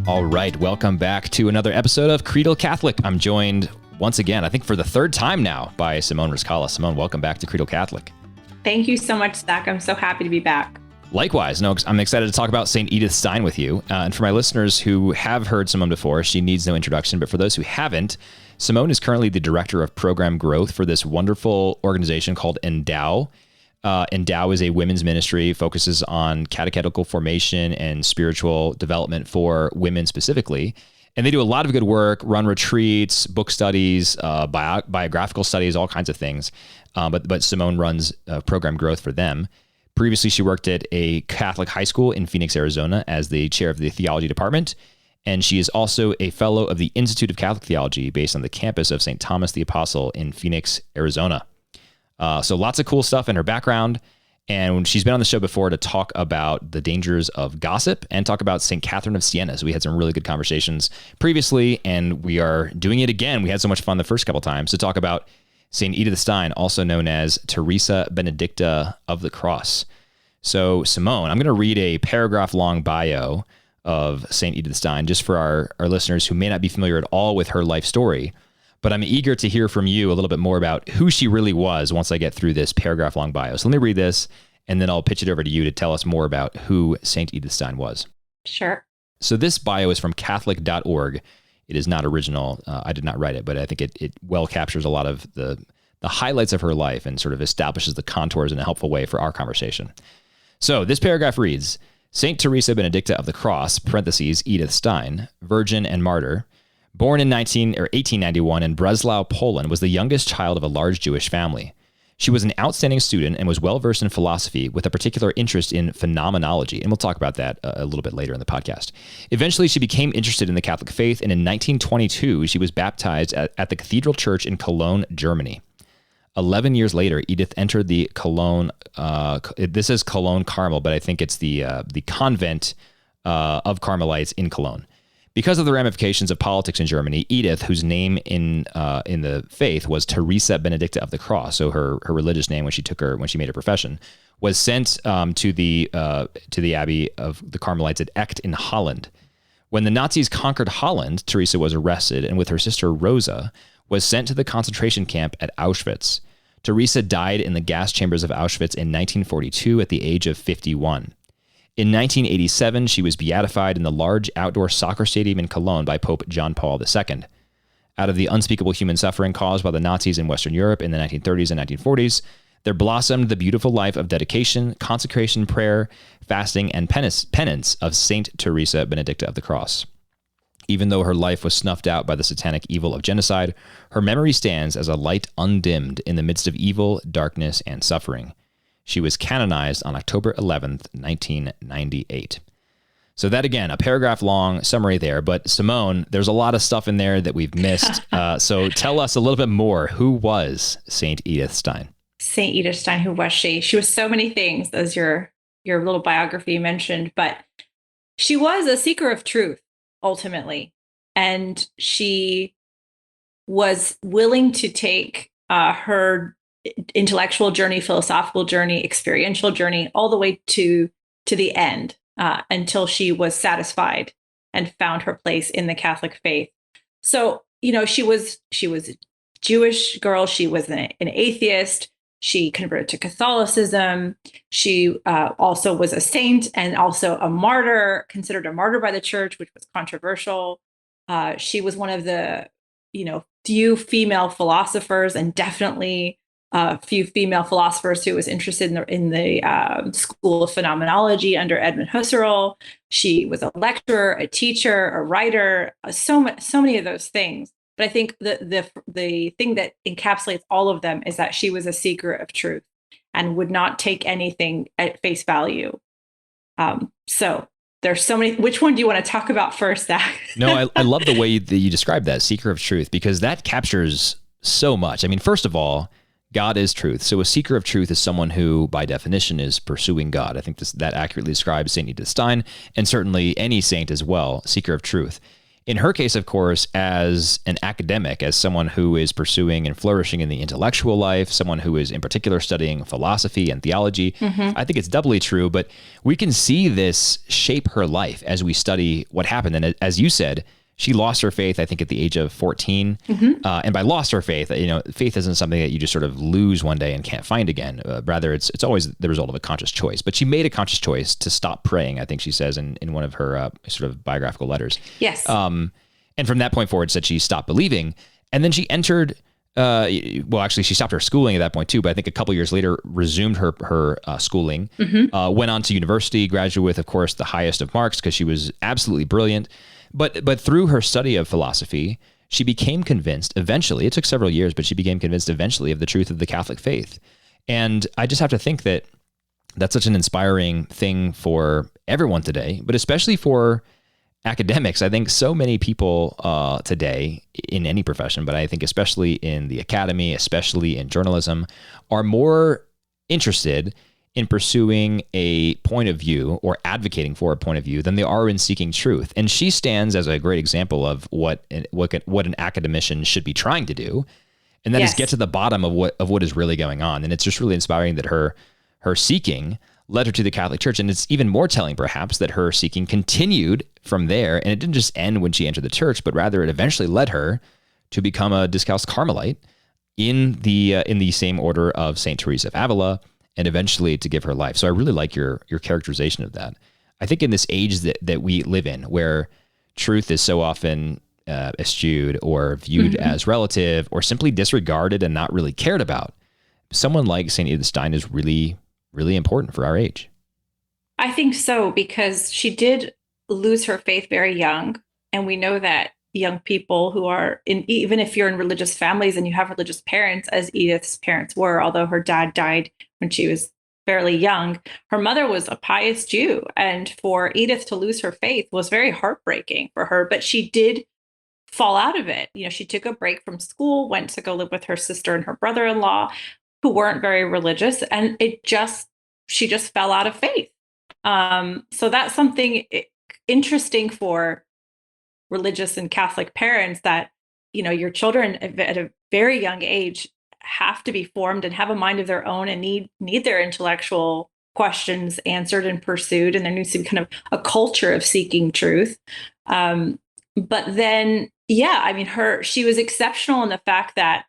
All right, welcome back to another episode of Creedal Catholic. I'm joined once again, I think for the third time now, by Simone Rizkallah. Simone, welcome back to Creedal Catholic. Thank you so much, Zach. I'm so happy to be back. Likewise. No, I'm excited to talk about St. Edith Stein with you. And for my listeners who have heard Simone before, she needs no introduction. But for those who haven't, Simone is currently the director of program growth for this wonderful organization called Endow. Endow is a women's ministry, focuses on catechetical formation and spiritual development for women specifically. And they do a lot of good work, run retreats, book studies, biographical studies, all kinds of things. But Simone runs program growth for them. Previously, she worked at a Catholic high school in Phoenix, Arizona as the chair of the Theology department. And she is also a fellow of the Institute of Catholic Theology based on the campus of St. Thomas the Apostle in Phoenix, Arizona. So lots of cool stuff in her background. And she's been on the show before to talk about the dangers of gossip and talk about St. Catherine of Siena. So we had some really good conversations previously, and we are doing it again. We had so much fun the first couple times to talk about St. Edith Stein, also known as Teresa Benedicta of the Cross. So Simone, I'm going to read a paragraph-long bio of St. Edith Stein just for our listeners who may not be familiar at all with her life story. But I'm eager to hear from you a little bit more about who she really was once I get through this paragraph-long bio. So let me read this, and then I'll pitch it over to you to tell us more about who St. Edith Stein was. Sure. So this bio is from Catholic.org. It is not original. I did not write it, but I think it well captures a lot of the highlights of her life and sort of establishes the contours in a helpful way for our conversation. So this paragraph reads, St. Teresa Benedicta of the Cross, parentheses, Edith Stein, virgin and martyr, born in 1891 in Breslau, Poland, was the youngest child of a large Jewish family. She was an outstanding student and was well-versed in philosophy with a particular interest in phenomenology, and we'll talk about that a little bit later in the podcast. Eventually, she became interested in the Catholic faith, and in 1922, she was baptized at the Cathedral Church in Cologne, Germany. 11 years later, Edith entered the Cologne, this is Cologne Carmel, but I think it's the convent of Carmelites in Cologne. Because of the ramifications of politics in Germany, Edith, whose name in the faith was Teresa Benedicta of the Cross, so her religious name when she made her profession, was sent to the abbey of the Carmelites at Echt in Holland. When the Nazis conquered Holland, Teresa was arrested and with her sister Rosa was sent to the concentration camp at Auschwitz. Teresa died in the gas chambers of Auschwitz in 1942 at the age of 51. In 1987, she was beatified in the large outdoor soccer stadium in Cologne by Pope John Paul II. Out of the unspeakable human suffering caused by the Nazis in Western Europe in the 1930s and 1940s, there blossomed the beautiful life of dedication, consecration, prayer, fasting, and penance of Saint Teresa Benedicta of the Cross. Even though her life was snuffed out by the satanic evil of genocide, her memory stands as a light undimmed in the midst of evil, darkness, and suffering. She was canonized on October 11th, 1998. So that, again, a paragraph-long summary there. But Simone, there's a lot of stuff in there that we've missed. So tell us a little bit more. Who was St. Edith Stein? St. Edith Stein, who was she? She was so many things, as your little biography mentioned. But she was a seeker of truth, ultimately. And she was willing to take her intellectual journey, philosophical journey, experiential journey, all the way to the end, until she was satisfied and found her place in the Catholic faith. So, she was a Jewish girl. She was an atheist. She converted to Catholicism. She also was a saint and also a martyr, considered a martyr by the church, which was controversial. She was one of the, few female philosophers, and definitely a few female philosophers who was interested in the School of Phenomenology under Edmund Husserl. She was a lecturer, a teacher, a writer, so many of those things. But I think the thing that encapsulates all of them is that she was a seeker of truth and would not take anything at face value. So there's so many. Which one do you want to talk about first, Zach? No, I love the way that you describe that, seeker of truth, because that captures so much. I mean, first of all, God is truth. So a seeker of truth is someone who, by definition, is pursuing God. I think that accurately describes St. Edith Stein, and certainly any saint as well, seeker of truth. in her case, of course, as an academic, as someone who is pursuing and flourishing in the intellectual life, someone who is in particular studying philosophy and theology, I think it's doubly true. But we can see this shape her life as we study what happened. And as you said, she lost her faith, I think, at the age of 14. And by lost her faith, faith isn't something that you just sort of lose one day and can't find again. Rather, it's always the result of a conscious choice. But she made a conscious choice to stop praying, I think she says in one of her sort of biographical letters. Yes. And from that point forward, said she stopped believing. And then she entered, actually, she stopped her schooling at that point too, but I think a couple years later resumed her schooling, went on to university, graduated with, of course, the highest of marks because she was absolutely brilliant. But through her study of philosophy, she became convinced eventually, it took several years, but she became convinced eventually of the truth of the Catholic faith. And I just have to think that that's such an inspiring thing for everyone today, but especially for academics. I think so many people today in any profession, but I think especially in the academy, especially in journalism, are more interested in pursuing a point of view or advocating for a point of view than they are in seeking truth. And she stands as a great example of what an academician should be trying to do. And that is get to the bottom of what is really going on. And it's just really inspiring that her seeking led her to the Catholic Church. And it's even more telling, perhaps, that her seeking continued from there. And it didn't just end when she entered the church, but rather it eventually led her to become a Discalced Carmelite in the same order of St. Teresa of Avila, and eventually to give her life. So I really like your characterization of that. I think in this age that we live in, where truth is so often eschewed or viewed as relative or simply disregarded and not really cared about, someone like St. Edith Stein is really, really important for our age. I think so, because she did lose her faith very young. And we know that young people who are even if you're in religious families and you have religious parents, as Edith's parents were, although her dad died when she was fairly young, her mother was a pious Jew. And for Edith to lose her faith was very heartbreaking for her, but she did fall out of it. She took a break from school, went to go live with her sister and her brother-in-law, who weren't very religious. And she just fell out of faith. So that's something interesting for religious and Catholic parents, that, your children at a very young age have to be formed and have a mind of their own and need their intellectual questions answered and pursued. And there needs to be kind of a culture of seeking truth. But then, she was exceptional in the fact that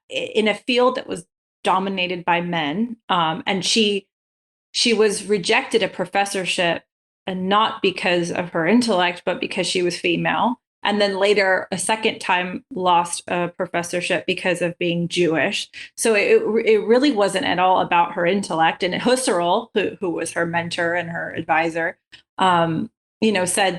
in a field that was dominated by men, and she was rejected a professorship, and not because of her intellect, but because she was female. And then later, a second time, lost a professorship because of being Jewish. So it really wasn't at all about her intellect. And Husserl, who was her mentor and her advisor, said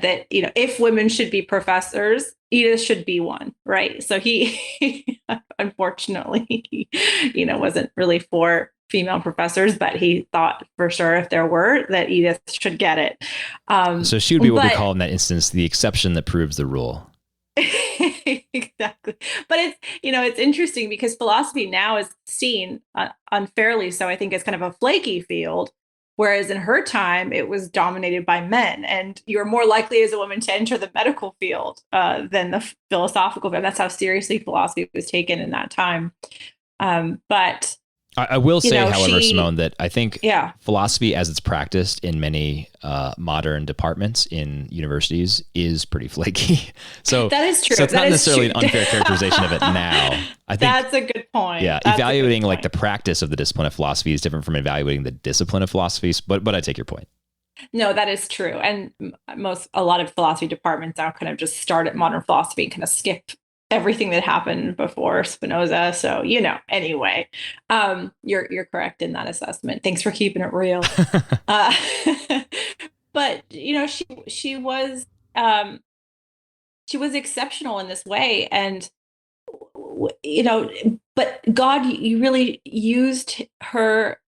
that, if women should be professors, Edith should be one, right? So he unfortunately, wasn't really for female professors, but he thought for sure if there were, that Edith should get it. So she would be what we call in that instance the exception that proves the rule. Exactly. But it's interesting because philosophy now is seen unfairly. So I think it's kind of a flaky field, whereas in her time it was dominated by men, and you're more likely as a woman to enter the medical field than the philosophical field. That's how seriously philosophy was taken in that time. But I will say, however, Simone, that I think philosophy as it's practiced in many modern departments in universities is pretty flaky. So that is true. So it's not necessarily an unfair characterization of it now. I think that's a good point. Yeah, evaluating like the practice of the discipline of philosophy is different from evaluating the discipline of philosophy. But I take your point. No, that is true. And a lot of philosophy departments now kind of just start at modern philosophy and kind of skip everything that happened before Spinoza. So, anyway, you're correct in that assessment. Thanks for keeping it real. But, she was exceptional in this way. And, but God, you really used her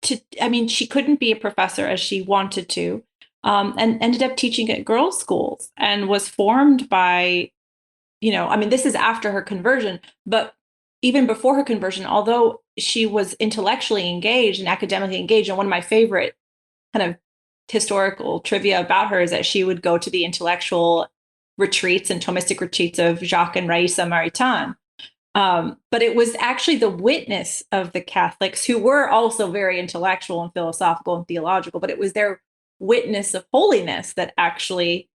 she couldn't be a professor as she wanted to, and ended up teaching at girls' schools and was formed by, this is after her conversion, but even before her conversion, although she was intellectually engaged and academically engaged, and one of my favorite kind of historical trivia about her is that she would go to the intellectual retreats and Thomistic retreats of Jacques and Raissa Maritain. But it was actually the witness of the Catholics, who were also very intellectual and philosophical and theological, but it was their witness of holiness that actually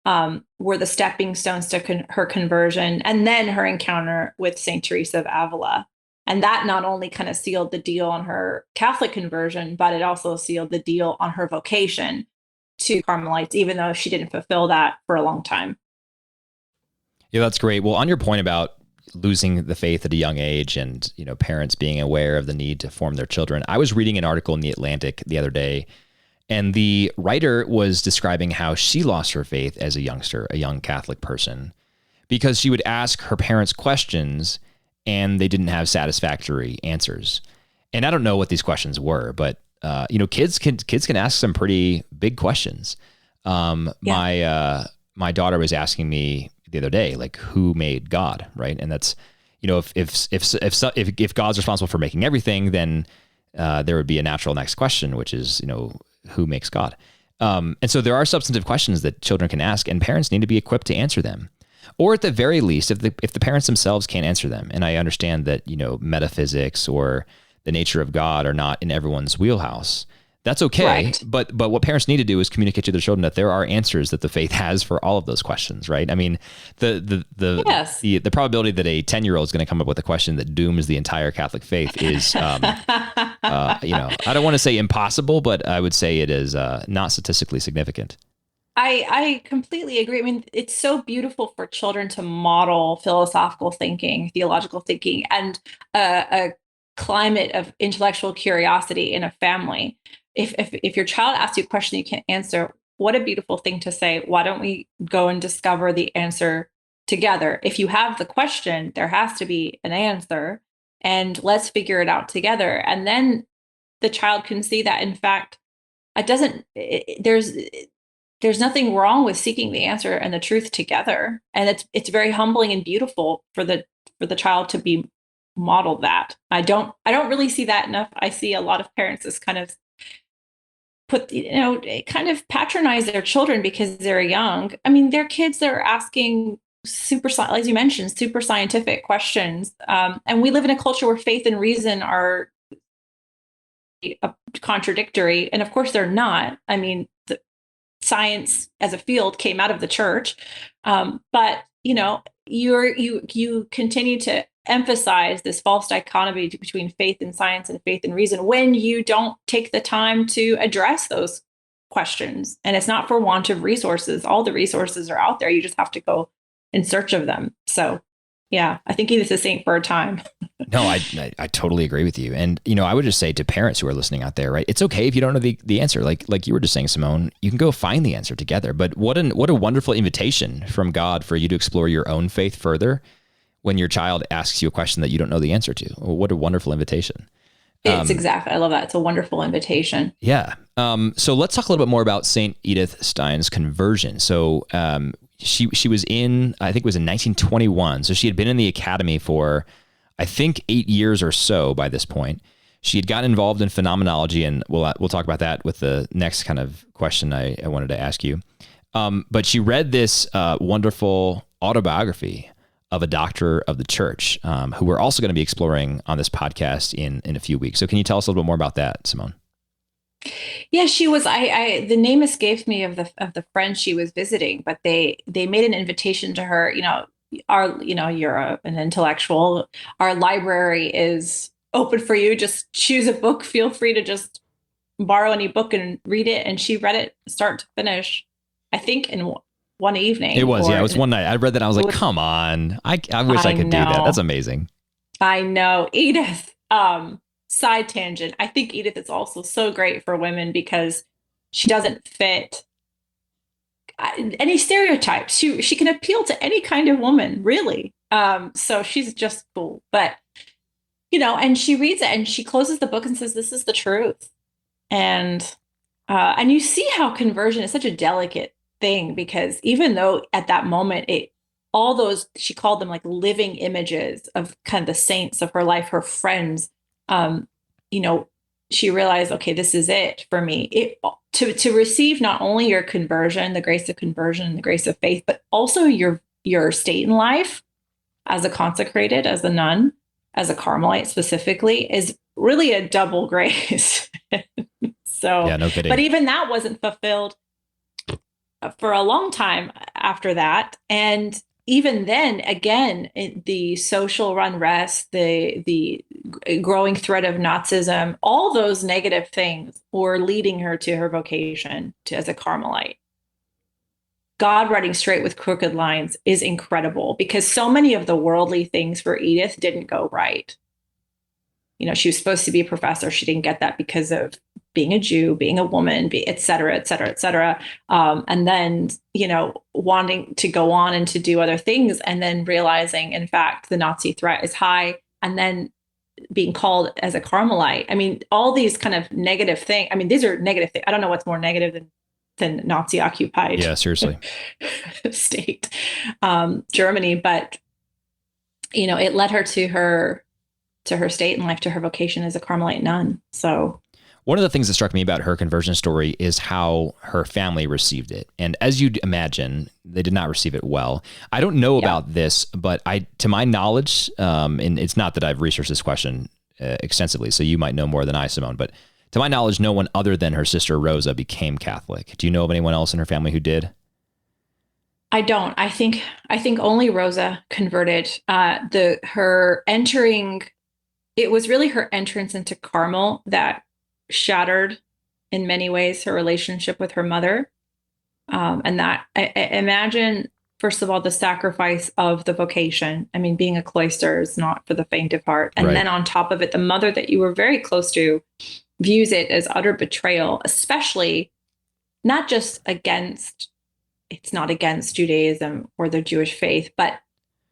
were the stepping stones to her conversion, and then her encounter with St. Teresa of Avila. And that not only kind of sealed the deal on her Catholic conversion, but it also sealed the deal on her vocation to Carmelites, even though she didn't fulfill that for a long time. Yeah, that's great. Well, on your point about losing the faith at a young age and, parents being aware of the need to form their children, I was reading an article in The Atlantic the other day, and the writer was describing how she lost her faith as a youngster, a young Catholic person, because she would ask her parents questions and they didn't have satisfactory answers. And I don't know what these questions were, but kids can ask some pretty big questions. My daughter was asking me the other day, like, who made God, right? And that's, if God's responsible for making everything, then there would be a natural next question, which is, who makes God? And so there are substantive questions that children can ask, and parents need to be equipped to answer them. Or at the very least, if the parents themselves can't answer them. And I understand that, metaphysics or the nature of God are not in everyone's wheelhouse. That's okay. Right. But what parents need to do is communicate to their children that there are answers that the faith has for all of those questions, right? I mean, the probability that a 10-year-old is going to come up with a question that dooms the entire Catholic faith is, I don't want to say impossible, but I would say it is not statistically significant. I completely agree. I mean, it's so beautiful for children to model philosophical thinking, theological thinking, and a climate of intellectual curiosity in a family. If your child asks you a question you can't answer, what a beautiful thing to say. Why don't we go and discover the answer together? If you have the question, there has to be an answer, and let's figure it out together. And then the child can see that, in fact, there's nothing wrong with seeking the answer and the truth together. And it's very humbling and beautiful for the child to be modeled that. I don't really see that enough. I see a lot of parents as kind of kind of patronize their children because they're young. I mean, they're kids that are asking as you mentioned, super scientific questions. And we live in a culture where faith and reason are contradictory. And of course they're not. I mean, science as a field came out of the church. But you continue to emphasize this false dichotomy between faith and science and faith and reason when you don't take the time to address those questions. And it's not for want of resources. All the resources are out there. You just have to go in search of them. So yeah, I think Edith is a saint for her time. No, I totally agree with you. And, I would just say to parents who are listening out there, right, it's okay if you don't know the answer. Like you were just saying, Simone, you can go find the answer together. But what a wonderful invitation from God for you to explore your own faith further when your child asks you a question that you don't know the answer to. Well, what a wonderful invitation. I love that. It's a wonderful invitation. Yeah. So let's talk a little bit more about St. Edith Stein's conversion. So she was I think it was in 1921. So she had been in the academy for, I think, 8 years or so by this point. She had gotten involved in phenomenology, and we'll talk about that with the next kind of question I wanted to ask you. But she read this wonderful autobiography of a doctor of the church, who we're also going to be exploring on this podcast in a few weeks. So can you tell us a little bit more about that, Simone? Yeah, she was. The name escapes me of the friend she was visiting, but they made an invitation to her. You're an intellectual. Our library is open for you. Just choose a book. Feel free to just borrow any book and read it. And she read it start to finish, I think, in one evening. It was one night. I read that and I was like, come on. I wish I could do that. That's amazing. I know. Edith, side tangent. I think Edith is also so great for women because she doesn't fit any stereotypes. She can appeal to any kind of woman, really. So she's just cool. But, and she reads it and she closes the book and says, this is the truth. And you see how conversion is such a delicate thing, because even though at that moment, all those, she called them like living images of kind of the saints of her life, her friends, she realized, okay, this is it for me. To receive not only your conversion, the grace of conversion and the grace of faith, but also your state in life as a consecrated, as a nun, as a Carmelite specifically, is really a double grace. So, yeah, no kidding. but even that wasn't fulfilled for a long time after that. And even then, again, the social unrest, the growing threat of Nazism, all those negative things were leading her to her vocation as a Carmelite. God writing straight with crooked lines is incredible, because so many of the worldly things for Edith didn't go right. She was supposed to be a professor. She didn't get that because of being a Jew, being a woman, et cetera, et cetera, et cetera. And then, wanting to go on and to do other things, and then realizing, in fact, the Nazi threat is high, and then being called as a Carmelite. I mean, all these kind of negative things. I mean, these are negative things. I don't know what's more negative than Nazi occupied. Yeah, seriously. state, Germany. But, it led her to her state in life, to her vocation as a Carmelite nun. So one of the things that struck me about her conversion story is how her family received it. And as you'd imagine, they did not receive it well. I don't know about this, but to my knowledge, and it's not that I've researched this question extensively, so you might know more than I, Simone, but to my knowledge, no one other than her sister Rosa became Catholic. Do you know of anyone else in her family who did? I don't. I think only Rosa converted. It was really her entrance into Carmel that shattered in many ways her relationship with her mother. And that, I imagine, first of all, the sacrifice of the vocation. I mean, being a cloister is not for the faint of heart. And then on top of it, the mother that you were very close to views it as utter betrayal, especially not just it's not against Judaism or the Jewish faith, but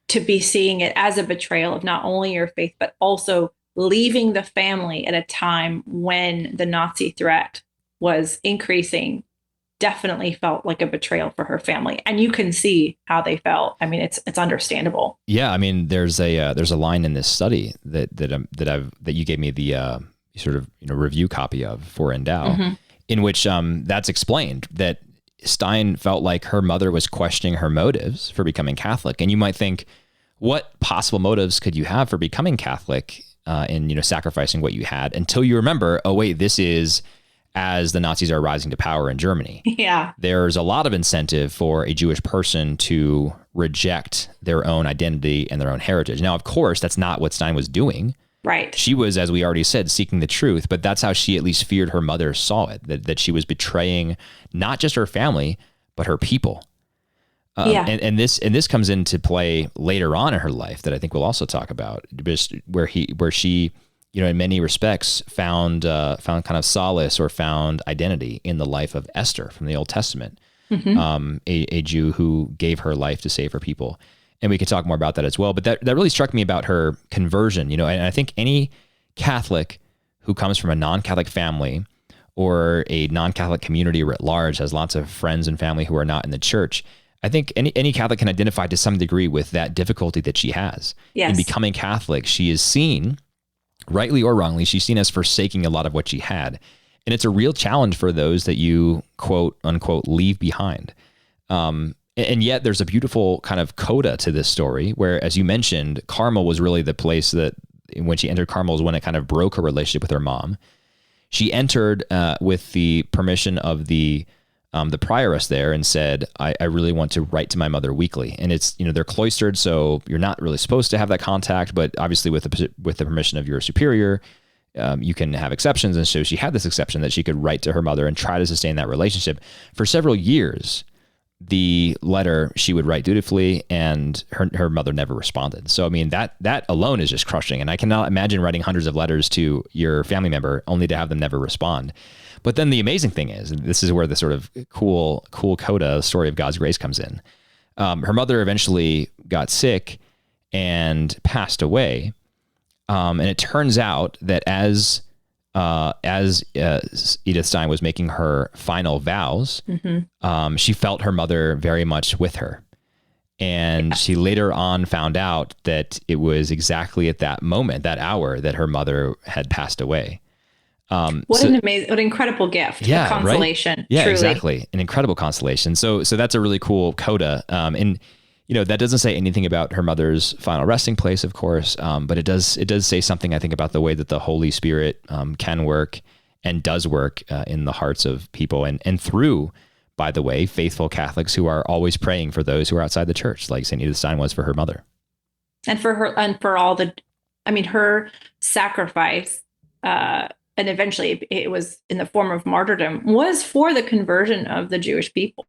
to be seeing it as a betrayal of not only your faith, but also leaving the family at a time when the Nazi threat was increasing, definitely felt like a betrayal for her family. And you can see how they felt. I mean, it's understandable. Yeah. I mean, there's a line in this study that you gave me the sort of review copy of for Endow, in which that's explained, that Stein felt like her mother was questioning her motives for becoming Catholic. And you might think, what possible motives could you have for becoming Catholic and sacrificing what you had, until you remember, oh wait, this is as the Nazis are rising to power in Germany. Yeah. There's a lot of incentive for a Jewish person to reject their own identity and their own heritage. Now, of course, that's not what Stein was doing. Right. She was, as we already said, seeking the truth, but that's how she at least feared her mother saw it, that she was betraying not just her family, but her people. And this comes into play later on in her life that I think we'll also talk about, just where she, in many respects found kind of solace or found identity in the life of Esther from the Old Testament, a Jew who gave her life to save her people. And we can talk more about that as well. But that really struck me about her conversion, and I think any Catholic who comes from a non-Catholic family or a non-Catholic community writ large, has lots of friends and family who are not in the church, I think any Catholic can identify to some degree with that difficulty that she has. Yes. In becoming Catholic. She is seen, rightly or wrongly, she's seen as forsaking a lot of what she had. And it's a real challenge for those that you, quote unquote, leave behind. And yet there's a beautiful kind of coda to this story where, as you mentioned, Carmel was really the place that when she entered Carmel is when it kind of broke her relationship with her mom. She entered with the permission of the prioress there and said, I really want to write to my mother weekly. And it's, they're cloistered, so you're not really supposed to have that contact, but obviously with the permission of your superior, you can have exceptions. And so she had this exception that she could write to her mother and try to sustain that relationship. For several years, the letter she would write dutifully, and her mother never responded. So, I mean, that alone is just crushing. And I cannot imagine writing hundreds of letters to your family member only to have them never respond. But then the amazing thing is, and this is where the sort of cool coda story of God's grace comes in. Her mother eventually got sick and passed away. And it turns out that as Edith Stein was making her final vows, she felt her mother very much with her. And she later on found out that it was exactly at that moment, that hour, that her mother had passed away. What an amazing, what an incredible gift, a consolation. Right? Yeah, truly. exactly. An incredible consolation. So that's a really cool coda. And that doesn't say anything about her mother's final resting place, of course. But it does say something, I think, about the way that the Holy Spirit can work and does work in the hearts of people and through, by the way, faithful Catholics who are always praying for those who are outside the church, like St. Edith Stein was for her mother. And for her, and for all her sacrifice, and eventually it was in the form of martyrdom, was for the conversion of the Jewish people.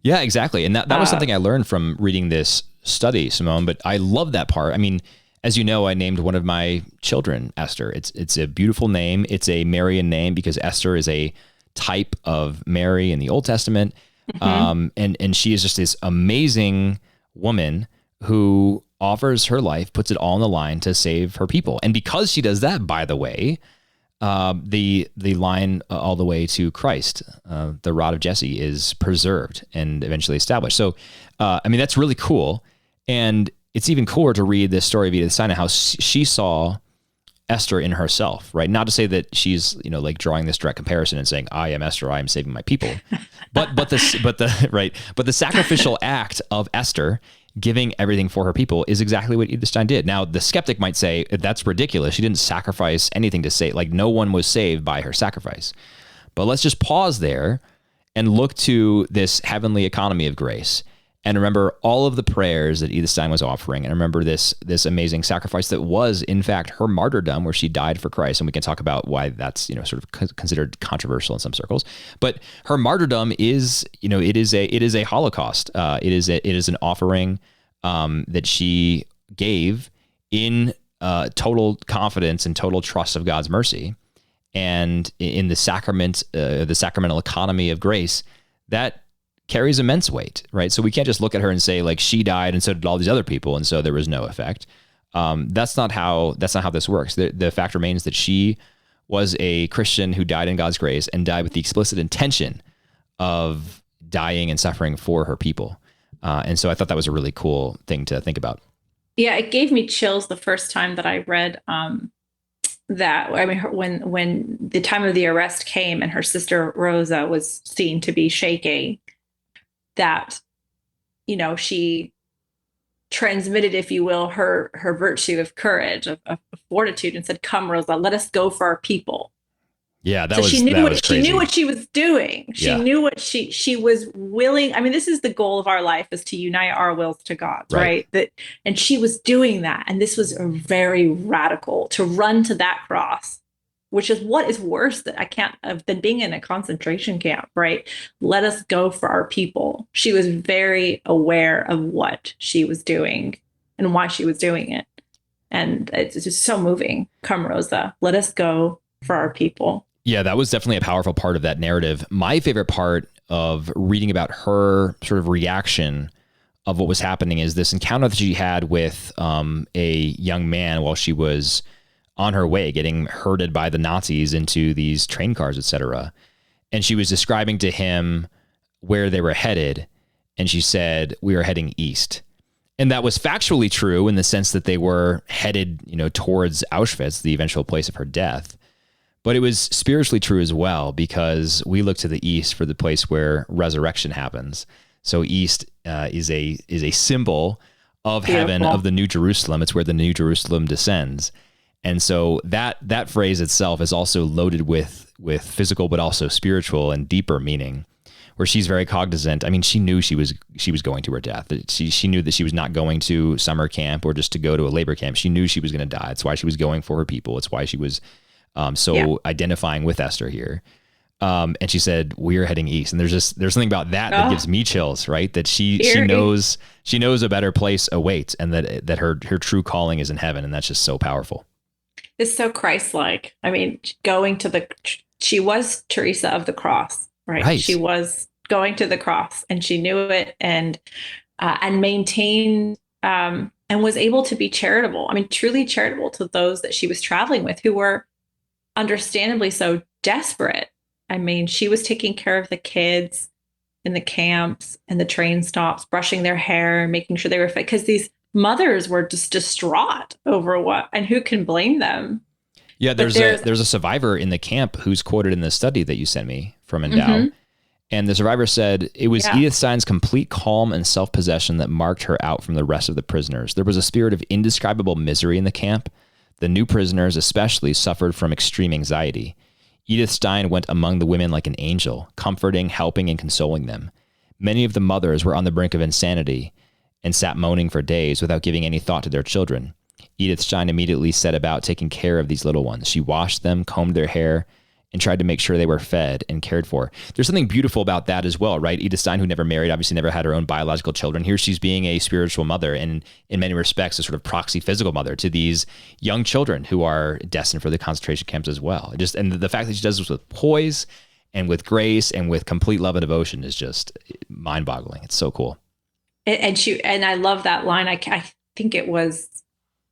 Yeah, exactly. And that was something I learned from reading this study, Simone, but I love that part. I mean, as you know, I named one of my children Esther. It's a beautiful name. It's a Marian name because Esther is a type of Mary in the Old Testament. Mm-hmm. And she is just this amazing woman who offers her life, puts it all on the line to save her people. And because she does that, by the way, the line all the way to Christ, the rod of Jesse, is preserved and eventually established. So, that's really cool. And it's even cooler to read this story of Edith Stein, how she saw Esther in herself, right? Not to say that she's, like drawing this direct comparison and saying, I am Esther, I am saving my people. But the sacrificial act of Esther giving everything for her people is exactly what Edith Stein did. Now, the skeptic might say that's ridiculous. She didn't sacrifice anything to save. Like, no one was saved by her sacrifice. But let's just pause there and look to this heavenly economy of grace and remember all of the prayers that Edith Stein was offering. And remember this amazing sacrifice that was, in fact, her martyrdom, where she died for Christ. And we can talk about why that's, sort of considered controversial in some circles. But her martyrdom is, it is a Holocaust. It is an offering that she gave in total confidence and total trust of God's mercy. And in the sacramental economy of grace, that carries immense weight, right? So we can't just look at her and say, like, she died and so did all these other people, and so there was no effect. That's not how this works. The fact remains that she was a Christian who died in God's grace and died with the explicit intention of dying and suffering for her people. And so I thought that was a really cool thing to think about. Yeah, it gave me chills the first time that I read that. I mean, when the time of the arrest came and her sister Rosa was seen to be shaking, that, she transmitted, if you will, her virtue of courage, of fortitude, and said, "Come, Rosa, let us go for our people." Yeah, she knew what she was doing. She knew what she was willing. I mean, this is the goal of our life, is to unite our wills to God's, right? And she was doing that. And this was a very radical, to run to that cross, which is what is worse than being in a concentration camp, right? Let us go for our people. She was very aware of what she was doing and why she was doing it. And it's just so moving. Come, Rosa, let us go for our people. Yeah, that was definitely a powerful part of that narrative. My favorite part of reading about her sort of reaction of what was happening is this encounter that she had with a young man while she was on her way, getting herded by the Nazis into these train cars, etc. And she was describing to him where they were headed. And she said, "We are heading east." And that was factually true in the sense that they were headed, towards Auschwitz, the eventual place of her death. But it was spiritually true as well, because we look to the east for the place where resurrection happens. So east is a symbol of heaven, of the New Jerusalem. It's where the New Jerusalem descends. And so that phrase itself is also loaded with physical, but also spiritual and deeper meaning, where she's very cognizant. I mean, she knew she was going to her death. She knew that she was not going to summer camp or just to go to a labor camp. She knew she was going to die. It's why she was going for her people. It's why she was identifying with Esther here. And she said, "We're heading east." And there's something about that gives me chills, right? That she knows a better place awaits, and that her true calling is in heaven. And that's just so powerful. It's so Christ-like. I mean, she was Teresa of the cross, right? She was going to the cross, and she knew it, and maintained, and was able to be charitable. I mean, truly charitable to those that she was traveling with, who were understandably so desperate. I mean, she was taking care of the kids in the camps and the train stops, brushing their hair, making sure they were fit, because these mothers were just distraught over what, and who can blame them? Yeah, there's a survivor in the camp who's quoted in the study that you sent me from Endow. And the survivor said, it was Edith Stein's complete calm and self-possession that marked her out from the rest of the prisoners. There was a spirit of indescribable misery in the camp. The new prisoners especially suffered from extreme anxiety. Edith Stein went among the women like an angel, comforting, helping, and consoling them. Many of the mothers were on the brink of insanity and sat moaning for days without giving any thought to their children. Edith Stein immediately set about taking care of these little ones. She washed them, combed their hair, and tried to make sure they were fed and cared for. There's something beautiful about that as well, right? Edith Stein, who never married, obviously never had her own biological children. Here she's being a spiritual mother and in many respects a sort of proxy physical mother to these young children who are destined for the concentration camps as well. And the fact that she does this with poise and with grace and with complete love and devotion is just mind-boggling. It's so cool. And I love that line. I think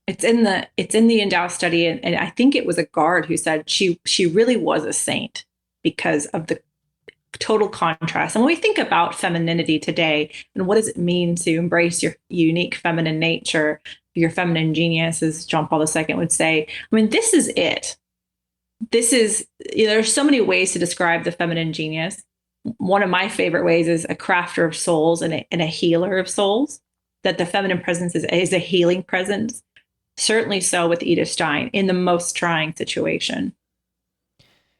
it's in the Endowstudy, and I think it was a guard who said she really was a saint because of the total contrast. And when we think about femininity today, and what does it mean to embrace your unique feminine nature, your feminine genius, as John Paul II would say, I mean, this is it. This is, there's so many ways to describe the feminine genius. One of my favorite ways is a crafter of souls and a healer of souls, that the feminine presence is a healing presence. Certainly so with Edith Stein in the most trying situation.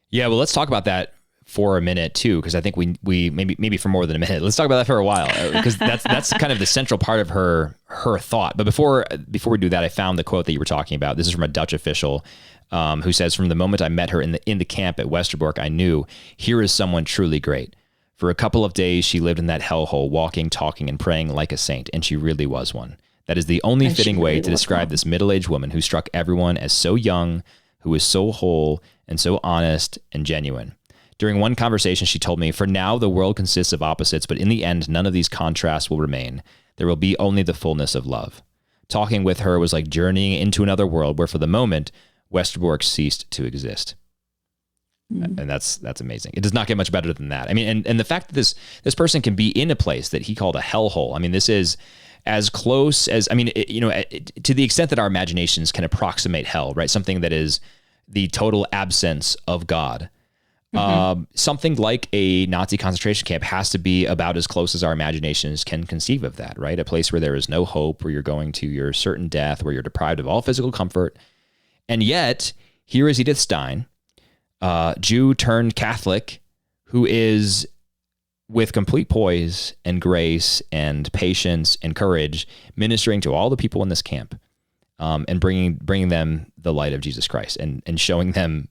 Yeah, well, let's talk about that for a minute too, because I think we maybe for more than a minute. Let's talk about that for a while, because that's kind of the central part of her thought. But before we do that, I found the quote that you were talking about. This is from a Dutch official who says, "From the moment I met her in the camp at Westerbork, I knew here is someone truly great. For a couple of days, she lived in that hellhole, walking, talking, and praying like a saint, and she really was one. That is the only fitting way to describe this middle-aged woman who struck everyone as so young, who is so whole, and so honest and genuine. During one conversation, she told me, 'For now, the world consists of opposites, but in the end, none of these contrasts will remain. There will be only the fullness of love.' Talking with her was like journeying into another world where, for the moment, Westerbork ceased to exist." And that's amazing. It does not get much better than that. I mean, and the fact that this person can be in a place that he called a hellhole. I mean, this is as close as, I mean, to the extent that our imaginations can approximate hell, right? Something that is the total absence of God. Something like a Nazi concentration camp has to be about as close as our imaginations can conceive of that, right? A place where there is no hope, where you're going to your certain death, where you're deprived of all physical comfort. And yet, here is Edith Stein, Jew turned Catholic, who is, with complete poise and grace and patience and courage, ministering to all the people in this camp, and bringing them the light of Jesus Christ, and showing them,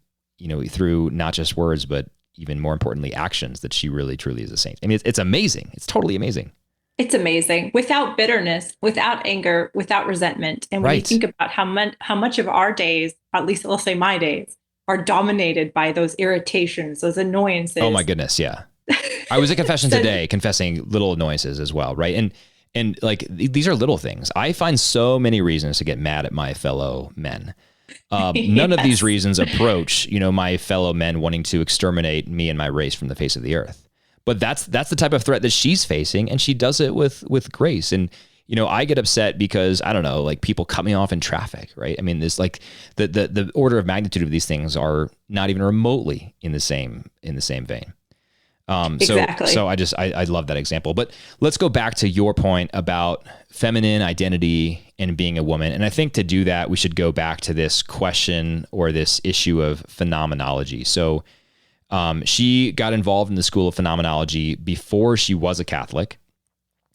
through not just words, but even more importantly, actions, that she really, truly is a saint. I mean, it's amazing. It's totally amazing. It's amazing. Without bitterness, without anger, without resentment. And when you think about how much of our days, at least I'll say my days, are dominated by those irritations, those annoyances. Oh my goodness, yeah. I was at confession today, confessing little annoyances as well, right? And like, these are little things. I find so many reasons to get mad at my fellow men. None of these reasons approach, my fellow men wanting to exterminate me and my race from the face of the earth. But that's the type of threat that she's facing, and she does it with grace. And I get upset because, I don't know, like, people cut me off in traffic, right? I mean, this, like, the order of magnitude of these things are not even remotely in the same vein. Exactly. So I love that example. But let's go back to your point about feminine identity and being a woman. And I think to do that, we should go back to this question or this issue of phenomenology. So she got involved in the school of phenomenology before she was a Catholic.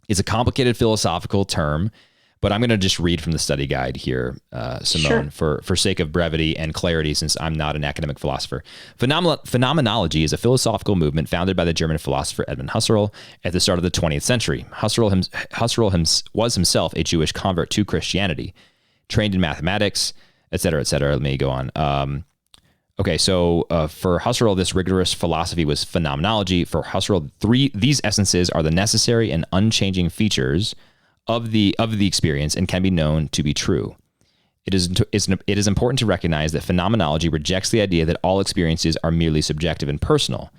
It's a complicated philosophical term, but I'm going to just read from the study guide here, Simone, Sure. for sake of brevity and clarity, since I'm not an academic philosopher. Phenomenology is a philosophical movement founded by the German philosopher Edmund Husserl at the start of the 20th century. Husserl was himself a Jewish convert to Christianity, trained in mathematics, et cetera, et cetera. Let me go on. Okay, so for Husserl, this rigorous philosophy was phenomenology. For Husserl, these essences are the necessary and unchanging features of the experience and can be known to be true. It is important to recognize that phenomenology rejects the idea that all experiences are merely subjective and personal.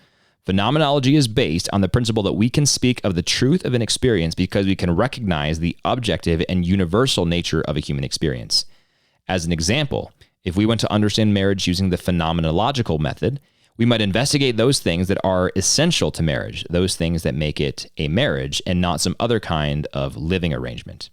Phenomenology is based on the principle that we can speak of the truth of an experience because we can recognize the objective and universal nature of a human experience. As an example, if we want to understand marriage using the phenomenological method, we might investigate those things that are essential to marriage, those things that make it a marriage and not some other kind of living arrangement.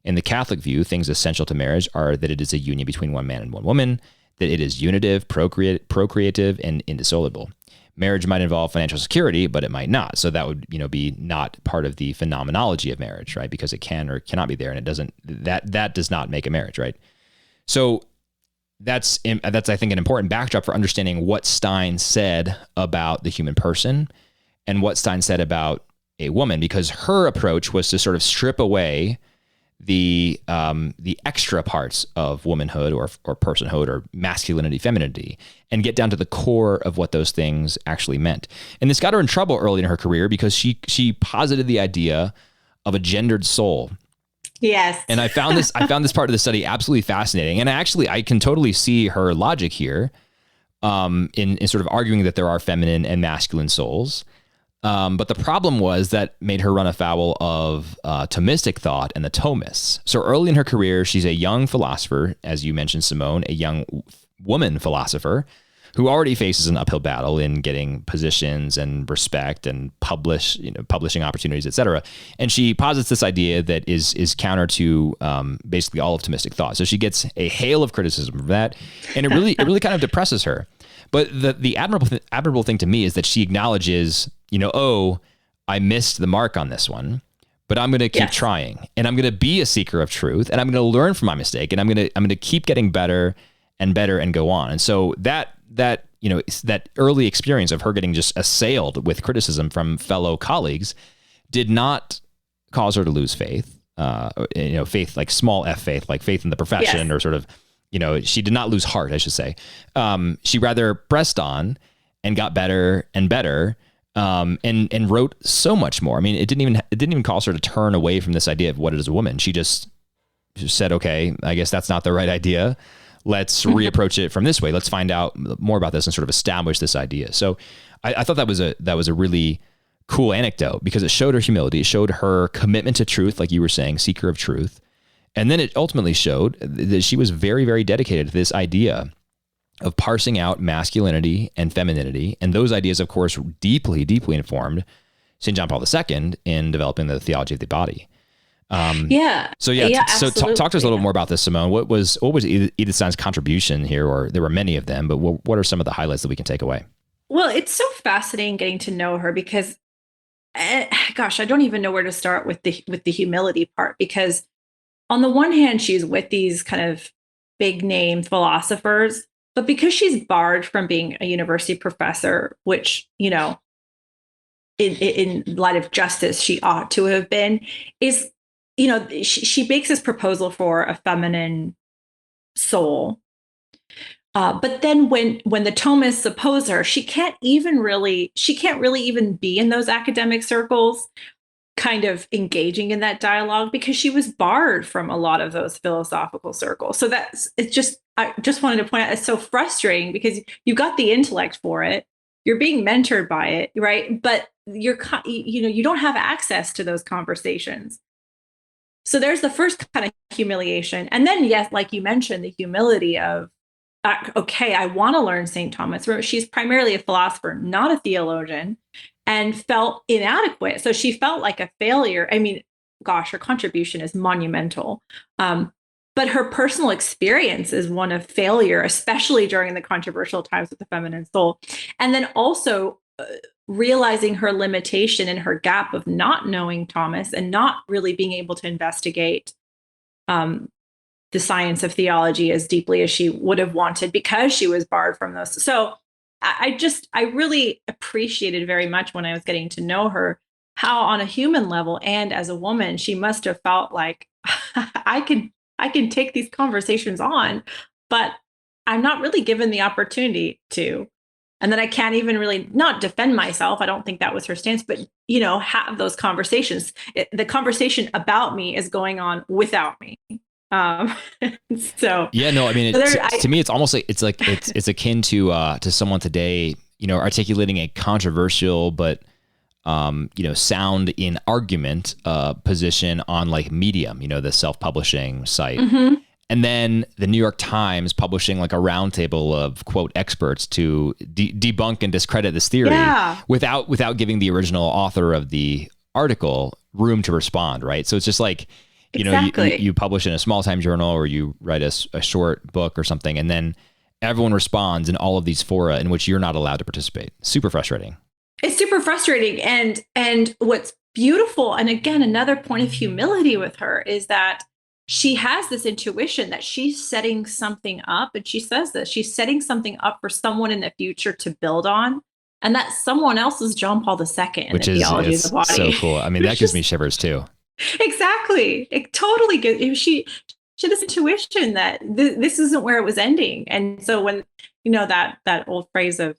In the Catholic view, things essential to marriage are that it is a union between one man and one woman, that it is unitive, procreative, and indissoluble. Marriage might involve financial security, but it might not. So that would, be not part of the phenomenology of marriage, right? Because it can or cannot be there, and it doesn't. That does not make a marriage, right? So that's I think an important backdrop for understanding what Stein said about the human person and what Stein said about a woman, because her approach was to sort of strip away the extra parts of womanhood or personhood or masculinity, femininity, and get down to the core of what those things actually meant. And this got her in trouble early in her career because she posited the idea of a gendered soul. Yes. And I found this part of the study absolutely fascinating. And I can totally see her logic here in sort of arguing that there are feminine and masculine souls. But the problem was that made her run afoul of Thomistic thought and the Thomists. So early in her career, she's a young philosopher, as you mentioned, Simone, a young woman philosopher who already faces an uphill battle in getting positions and respect and publishing opportunities, et cetera. And she posits this idea that is counter to basically all of Thomistic thought. So she gets a hail of criticism from that, and it really kind of depresses her. But the admirable thing to me is that she acknowledges, I missed the mark on this one, but I'm going to keep trying, and I'm going to be a seeker of truth, and I'm going to learn from my mistake, and I'm going to keep getting better and better and go on. And so that early experience of her getting just assailed with criticism from fellow colleagues did not cause her to lose faith. Faith like small f faith, like faith in the profession, or sort of, she did not lose heart, I should say. She rather pressed on and got better and better. And wrote so much more. I mean, it didn't even cause her to turn away from this idea of what is a woman. She just said, okay, I guess that's not the right idea. Let's reapproach it from this way. Let's find out more about this and sort of establish this idea. So I thought that was a really cool anecdote because it showed her humility. It showed her commitment to truth, like you were saying, seeker of truth. And then it ultimately showed that she was very, very dedicated to this idea of parsing out masculinity and femininity. And those ideas, of course, deeply, deeply informed St. John Paul II in developing the theology of the body. So talk to us a little bit more about this, Simone. What was Edith Stein's contribution here, or there were many of them, but what are some of the highlights that we can take away? Well, it's so fascinating getting to know her because, I don't even know where to start with the humility part, because on the one hand, she's with these kind of big name philosophers, but because she's barred from being a university professor, which, in light of justice, she ought to have been, is, she makes this proposal for a feminine soul. But then when the Thomists oppose her, she can't really even be in those academic circles, kind of engaging in that dialogue, because she was barred from a lot of those philosophical circles. So I just wanted to point out, it's so frustrating because you got the intellect for it, you're being mentored by it, right? But you don't have access to those conversations. So there's the first kind of humiliation. And then, yes, like you mentioned, the humility of, I want to learn St. Thomas. She's primarily a philosopher, not a theologian, and felt inadequate. So she felt like a failure. I mean, her contribution is monumental. But her personal experience is one of failure, especially during the controversial times with the feminine soul. And then also realizing her limitation and her gap of not knowing Thomas and not really being able to investigate the science of theology as deeply as she would have wanted because she was barred from those. So I really appreciated very much when I was getting to know her, how on a human level and as a woman, she must have felt like I can take these conversations on, but I'm not really given the opportunity to. And then I can't even really not defend myself. I don't think that was her stance, but, have those conversations. The conversation about me is going on without me. To me, it's almost like it's akin to someone today, articulating a controversial, but, sound in argument, position on like Medium, the self-publishing site. Mm-hmm. And then the New York Times publishing like a roundtable of quote experts to debunk and discredit this theory without giving the original author of the article room to respond. Right. So it's just like, you publish in a small time journal or you write a short book or something, and then everyone responds in all of these fora in which you're not allowed to participate. Super frustrating. It's super frustrating. And what's beautiful, and again, another point of humility with her, is that she has this intuition that she's setting something up. And she says this, she's setting something up for someone in the future to build on. And that someone else is John Paul II in Which the Theology of the Body. So cool. I mean, that gives me shivers too. Exactly. It totally gives. She had this intuition that this isn't where it was ending. And so when, that old phrase of,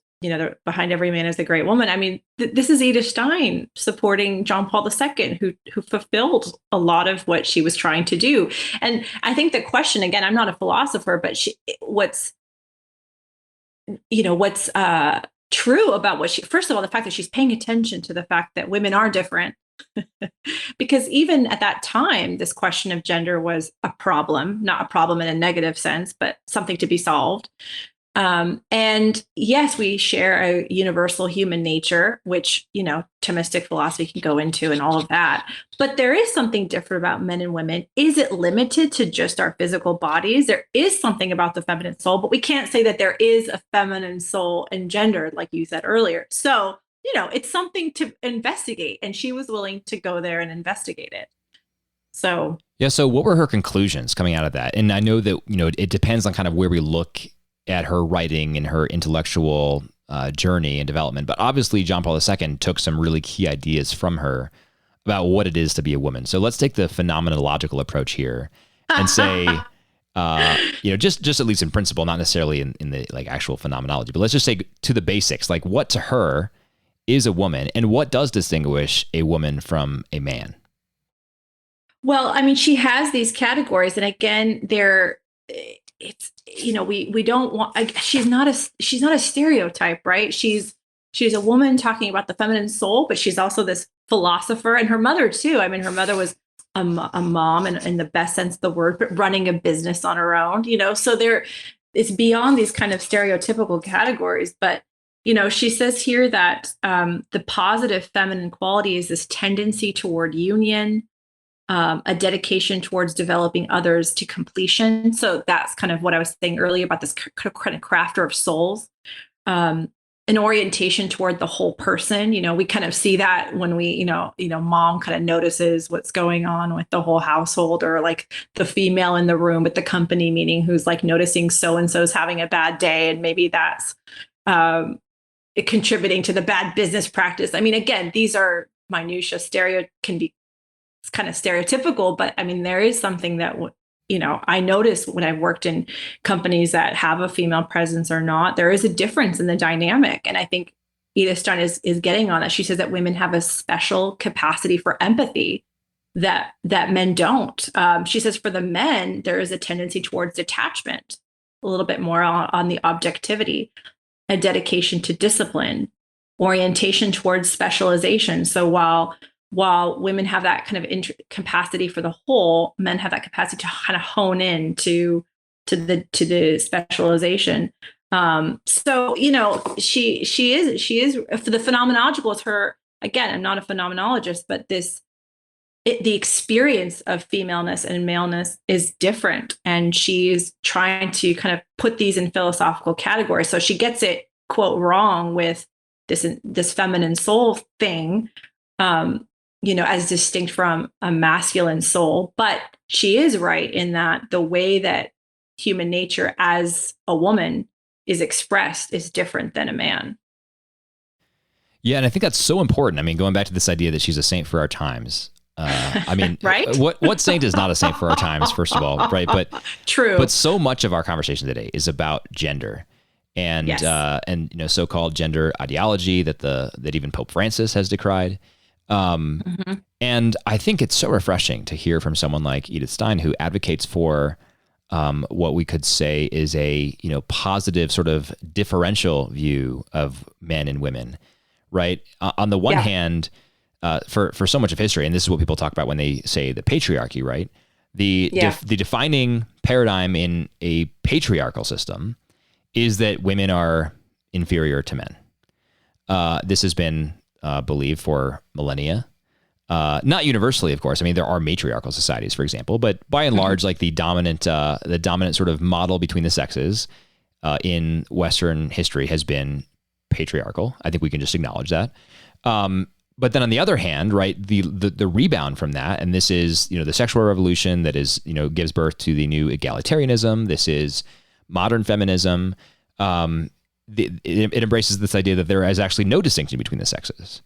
behind every man is a great woman. I mean, this is Edith Stein supporting John Paul II, who fulfilled a lot of what she was trying to do. And I think the question, again, I'm not a philosopher, but what's true about what first of all, the fact that she's paying attention to the fact that women are different, because even at that time, this question of gender was a problem, not a problem in a negative sense, but something to be solved. And yes, we share a universal human nature, which, Thomistic philosophy can go into and all of that. But there is something different about men and women. Is it limited to just our physical bodies? There is something about the feminine soul, but we can't say that there is a feminine soul and gender, like you said earlier. So, it's something to investigate. And she was willing to go there and investigate it. So. Yeah. So what were her conclusions coming out of that? And I know that, it depends on kind of where we look at her writing and her intellectual journey and development. But obviously, John Paul II took some really key ideas from her about what it is to be a woman. So let's take the phenomenological approach here and say, just at least in principle, not necessarily in the like actual phenomenology, but let's just say to the basics, like what to her is a woman and what does distinguish a woman from a man? Well, I mean, she has these categories, and again, it's we don't want, she's not a stereotype, right? She's a woman talking about the feminine soul, but she's also this philosopher, and her mother too. I mean, her mother was a mom in the best sense of the word, but running a business on her own, so it's beyond these kind of stereotypical categories. But, she says here that the positive feminine quality is this tendency toward union, a dedication towards developing others to completion. So that's kind of what I was saying earlier about this kind of crafter of souls, an orientation toward the whole person. We kind of see that when we, mom kind of notices what's going on with the whole household, or like the female in the room with the company meeting who's like noticing so-and-so's having a bad day. And maybe that's contributing to the bad business practice. I mean, again, these are minutia. It's kind of stereotypical, but I mean, there is something that, I notice when I've worked in companies that have a female presence or not, there is a difference in the dynamic. And I think Edith Stein is getting on that. She says that women have a special capacity for empathy that men don't. She says for the men, there is a tendency towards detachment, a little bit more on the objectivity, a dedication to discipline, orientation towards specialization. So while women have that kind of capacity for the whole, men have that capacity to kind of hone in to the specialization. So she is for the phenomenological. It's her, again, I'm not a phenomenologist, but the experience of femaleness and maleness is different, and she's trying to kind of put these in philosophical categories. So she gets it quote wrong with this feminine soul thing. As distinct from a masculine soul. But she is right in that the way that human nature as a woman is expressed is different than a man. Yeah, and I think that's so important. I mean, going back to this idea that she's a saint for our times. I mean, right? What saint is not a saint for our times, first of all, right? But true. But so much of our conversation today is about gender. And yes. So-called gender ideology that even Pope Francis has decried. And I think it's so refreshing to hear from someone like Edith Stein, who advocates for what we could say is a positive sort of differential view of men and women, right? On the one hand, for so much of history, and this is what people talk about when they say the patriarchy, right? The defining paradigm in a patriarchal system is that women are inferior to men. This has been believed for millennia. Not universally, of course. I mean, there are matriarchal societies, for example, but by and large, like the dominant sort of model between the sexes in Western history has been patriarchal. I think we can just acknowledge that. But then on the other hand, right, the rebound from that, and this is, the sexual revolution that is, gives birth to the new egalitarianism. This is modern feminism. It embraces this idea that there is actually no distinction between the sexes.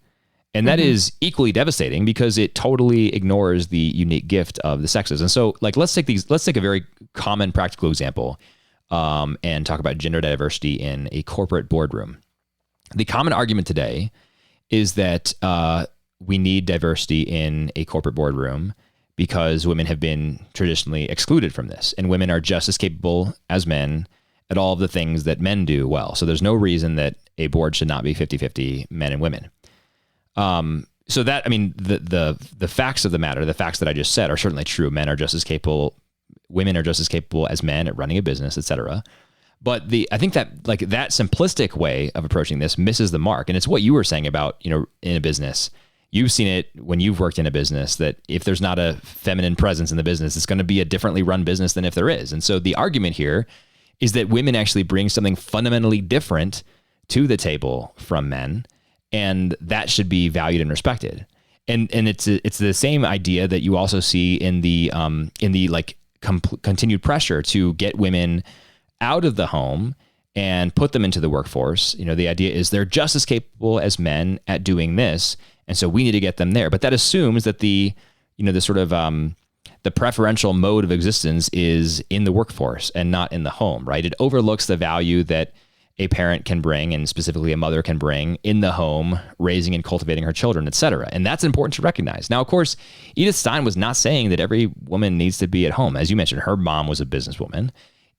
And that is equally devastating because it totally ignores the unique gift of the sexes. And so, like, let's take a very common practical example and talk about gender diversity in a corporate boardroom. The common argument today is that we need diversity in a corporate boardroom because women have been traditionally excluded from this, and women are just as capable as men at all of the things that men do well. So there's no reason that a board should not be 50-50 men and women. So that, I mean, the facts of the matter, the facts that I just said are certainly true. Men are just as capable, women are just as capable as men at running a business, et cetera. But I think that like that simplistic way of approaching this misses the mark. And it's what you were saying about, in a business, you've seen it when you've worked in a business that if there's not a feminine presence in the business, it's going to be a differently run business than if there is. And so the argument here is that women actually bring something fundamentally different to the table from men, and that should be valued and respected. And it's the same idea that you also see in the continued pressure to get women out of the home and put them into the workforce. The idea is they're just as capable as men at doing this, and so we need to get them there. But that assumes that the sort of the preferential mode of existence is in the workforce and not in the home, right? It overlooks the value that a parent can bring, and specifically a mother can bring in the home, raising and cultivating her children, et cetera. And that's important to recognize. Now, of course, Edith Stein was not saying that every woman needs to be at home. As you mentioned, her mom was a businesswoman.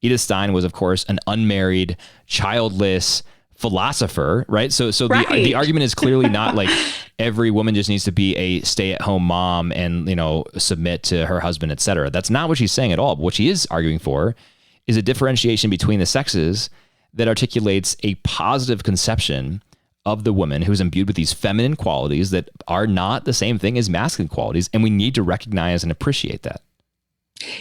Edith Stein was, of course, an unmarried, childless philosopher, right? So right. The argument is clearly not like every woman just needs to be a stay-at-home mom and, submit to her husband, et cetera. That's not what she's saying at all. But what she is arguing for is a differentiation between the sexes that articulates a positive conception of the woman who's imbued with these feminine qualities that are not the same thing as masculine qualities. And we need to recognize and appreciate that.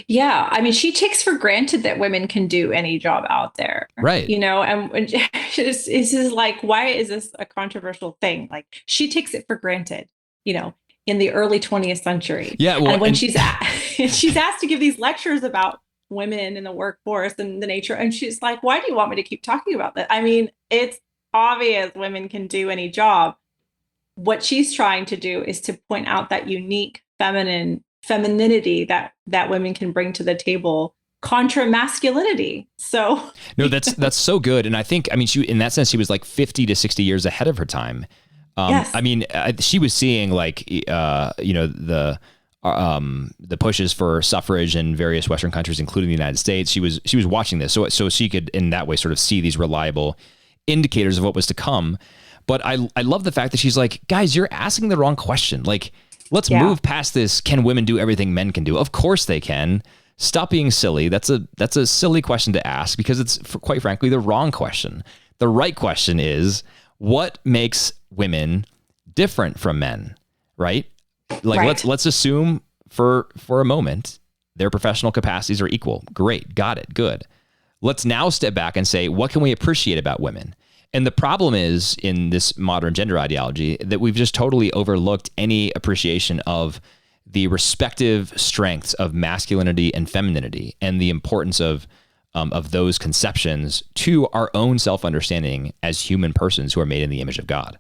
Yeah. I mean, she takes for granted that women can do any job out there. Right. And it's just like, why is this a controversial thing? Like, she takes it for granted, in the early 20th century. Yeah. Well, and when she's asked to give these lectures about women in the workforce and the nature, and she's like, why do you want me to keep talking about that? I mean, it's obvious women can do any job. What she's trying to do is to point out that unique femininity that women can bring to the table contra masculinity. So no, that's so good. And I think, she, in that sense, she was like 50 to 60 years ahead of her time. Yes. She was seeing like, the pushes for suffrage in various Western countries, including the United States. She was watching this, so she could in that way sort of see these reliable indicators of what was to come. But I love the fact that she's like, guys, you're asking the wrong question. Like, let's move past this. Can women do everything men can do? Of course they can. Stop being silly. That's a silly question to ask because it's quite frankly the wrong question. The right question is, what makes women different from men, right? Like, right. Let's assume for a moment their professional capacities are equal. Great. Got it. Good. Let's now step back and say, what can we appreciate about women? And the problem is in this modern gender ideology that we've just totally overlooked any appreciation of the respective strengths of masculinity and femininity and the importance of those conceptions to our own self-understanding as human persons who are made in the image of God.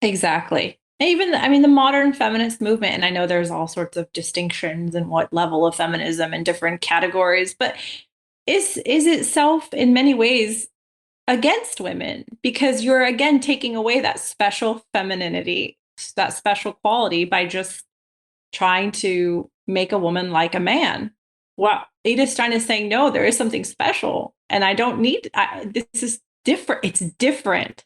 Exactly. Even, the modern feminist movement, and I know there's all sorts of distinctions and what level of feminism in different categories, but is itself in many ways against women because you're again taking away that special femininity, that special quality by just trying to make a woman like a man. Well, Edith Stein is saying, no, there is something special and I don't need, this is different. It's different.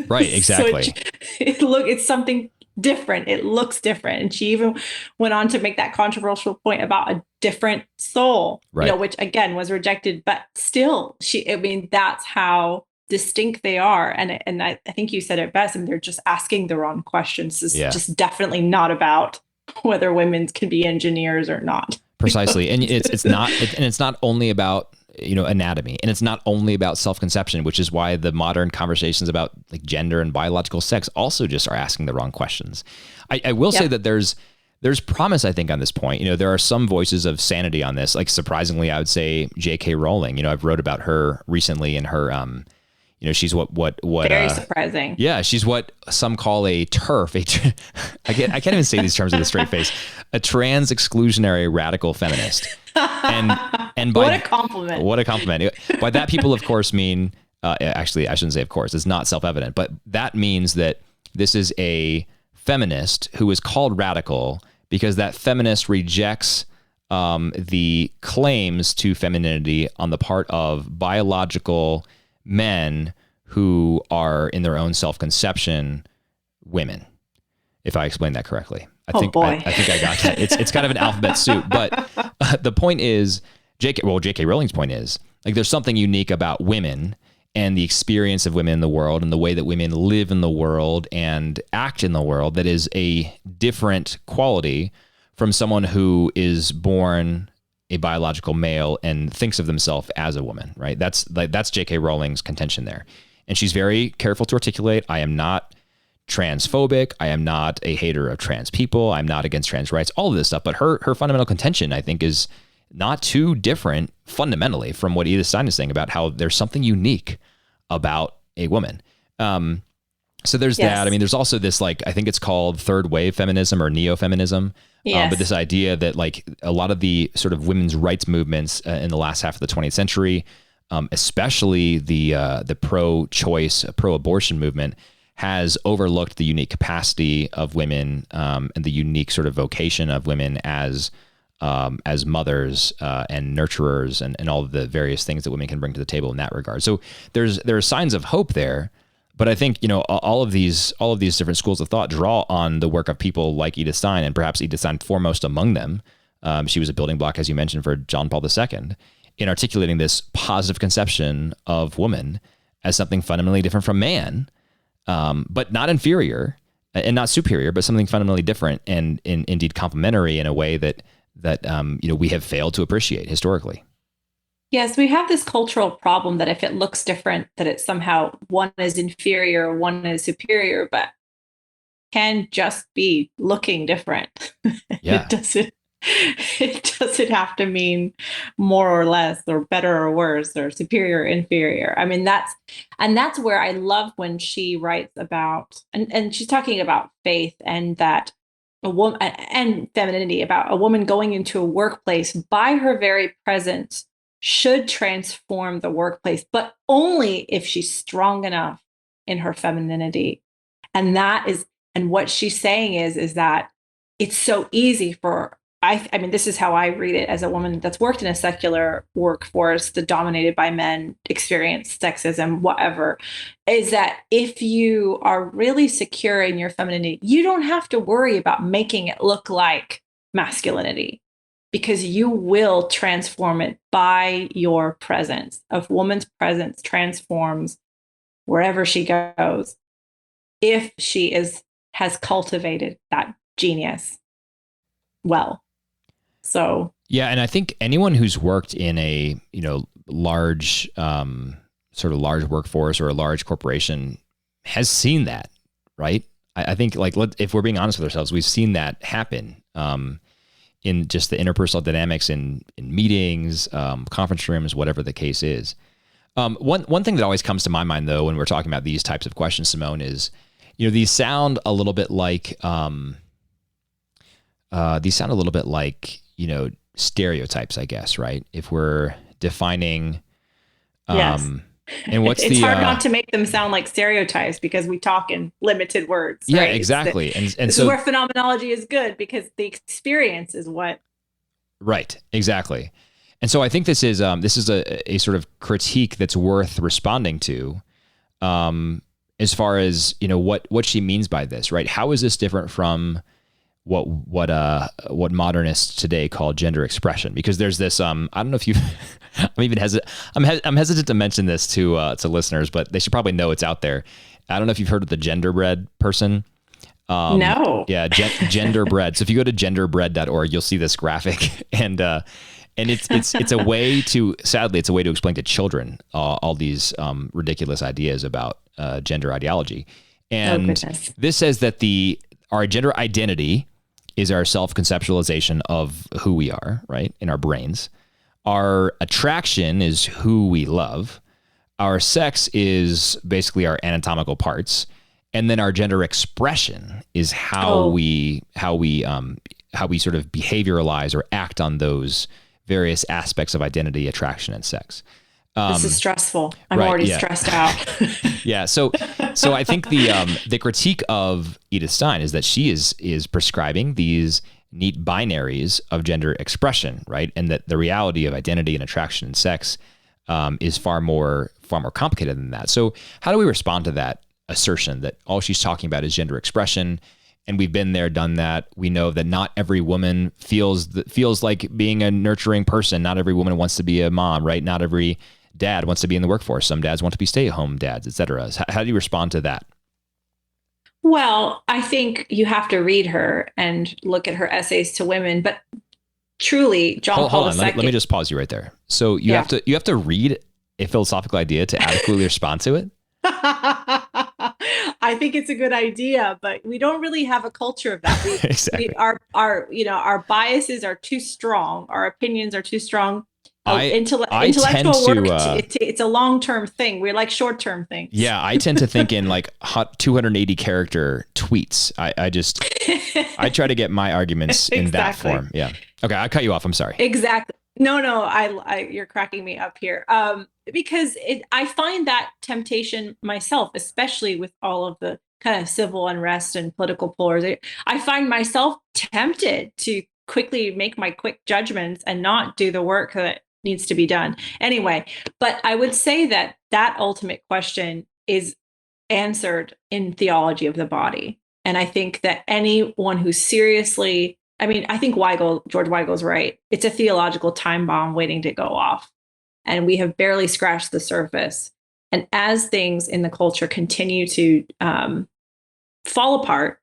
Right, exactly. So it's something different. It looks different. And she even went on to make that controversial point about a different soul, Right. which again was rejected, but still that's how distinct they are. And I think you said it best, and they're just asking the wrong questions. It's just definitely not about whether women can be engineers or not. Precisely. And it's not only about, anatomy, and it's not only about self-conception, which is why the modern conversations about like gender and biological sex also just are asking the wrong questions. I will say that there's promise, I think, on this point. There are some voices of sanity on this. Like, surprisingly, I would say J.K. Rowling. I've wrote about her recently, and her she's what very surprising. Yeah, she's what some call a TERF. I can't even say these terms with a straight face. A trans exclusionary radical feminist. And by, what a compliment. What a compliment. By that, people of course mean actually, I shouldn't say of course. It's not self-evident, but that means that this is a feminist who is called radical because that feminist rejects the claims to femininity on the part of biological men who are in their own self-conception women, if I explained that correctly. I think I got that. It's kind of an alphabet soup, but the point is, J.K. Rowling's point is, like, there's something unique about women and the experience of women in the world and the way that women live in the world and act in the world that is a different quality from someone who is born a biological male and thinks of themselves as a woman, right? That's J.K. Rowling's contention there. And she's very careful to articulate, I am not transphobic. I am not a hater of trans people. I'm not against trans rights, all of this stuff. But her fundamental contention, I think, is not too different fundamentally from what Edith Stein is saying about how there's something unique about a woman. So there's that. I mean, there's also this, like, I think it's called third wave feminism or neo-feminism. But this idea that, like, a lot of the sort of women's rights movements in the last half of the 20th century, especially the pro-choice, pro-abortion movement, has overlooked the unique capacity of women and the unique sort of vocation of women as mothers and nurturers and all of the various things that women can bring to the table in that regard. So there are signs of hope there. But I think, all of these different schools of thought draw on the work of people like Edith Stein, and perhaps Edith Stein foremost among them. She was a building block, as you mentioned, for John Paul II in articulating this positive conception of woman as something fundamentally different from man, but not inferior and not superior, but something fundamentally different and indeed complementary in a way that we have failed to appreciate historically. Yes, we have this cultural problem that if it looks different, that it's somehow one is inferior, one is superior, but can just be looking different. Yeah. It doesn't have to mean more or less or better or worse or superior or inferior. I mean, that's where I love when she writes about, and she's talking about faith and that a woman and femininity, about a woman going into a workplace by her very presence should transform the workplace, but only if she's strong enough in her femininity. And what she's saying is that it's so easy for, I mean, this is how I read it as a woman that's worked in a secular workforce that dominated by men, experienced sexism, whatever, is that if you are really secure in your femininity, you don't have to worry about making it look like masculinity, because you will transform it by your presence. A woman's presence transforms wherever she goes if she has cultivated that genius well. So yeah, and I think anyone who's worked in a large sort of large workforce or a large corporation has seen that, right? I think, like, if we're being honest with ourselves, we've seen that happen. In just the interpersonal dynamics in meetings, conference rooms, whatever the case is. One thing that always comes to my mind, though, when we're talking about these types of questions, Simone, is, these sound a little bit like stereotypes, I guess, right? If we're defining, yes. And it's hard not to make them sound like stereotypes because we talk in limited words. Yeah, right? exactly. And this so is where phenomenology is good, because the experience is what. Right. Exactly. And so I think this is a sort of critique that's worth responding to. And as far as, what she means by this, right? How is this different from what modernists today call gender expression? Because there's this, I don't know if you, I'm hesitant to mention this to listeners, but they should probably know it's out there. I don't know if you've heard of the genderbread person. No. Yeah, genderbread. So if you go to genderbread.org, you'll see this graphic, and it's a way to, sadly, it's a way to explain to children all these ridiculous ideas about gender ideology. And this says that our gender identity is our self-conceptualization of who we are, right, in our brains. Our attraction is who we love. Our sex is basically our anatomical parts. And then our gender expression is how we sort of behavioralize or act on those various aspects of identity, attraction, and sex. This is stressful. I'm already stressed out. Yeah. So I think the critique of Edith Stein is that she is prescribing these neat binaries of gender expression, right? And that the reality of identity and attraction and sex is far more complicated than that. So how do we respond to that assertion that all she's talking about is gender expression? And we've been there, done that. We know that not every woman feels like being a nurturing person. Not every woman wants to be a mom, right? Not every dad wants to be in the workforce. Some dads want to be stay-at-home dads, et cetera. How do you respond to that? Well, I think you have to read her and look at her essays to women, but truly, John Paul II. Let me just pause you right there. So you have to read a philosophical idea to adequately respond to it? I think it's a good idea, but we don't really have a culture of that. Exactly. Our biases are too strong. Our opinions are too strong. Intellectual work, it's a long-term thing. We're like short-term things. Yeah, I tend to think in like hot 280 character tweets. I try to get my arguments in that form. Yeah. Okay, I cut you off. I'm sorry. Exactly. No, you're cracking me up here. Because I find that temptation myself, especially with all of the kind of civil unrest and political polarization. I find myself tempted to quickly make my quick judgments and not do the work that needs to be done. Anyway, but I would say that ultimate question is answered in Theology of the Body. And I think that anyone who seriously, I think George Weigel's right. It's a theological time bomb waiting to go off. And we have barely scratched the surface. And as things in the culture continue to fall apart,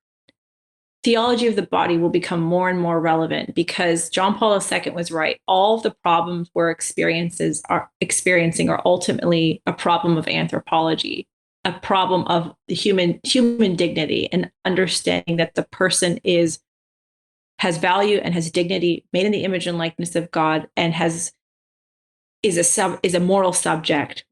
Theology of the Body will become more and more relevant, because John Paul II was right. All of the problems we're experiencing are ultimately a problem of anthropology, a problem of the human dignity, and understanding that the person has value and has dignity, made in the image and likeness of God, and is a moral subject,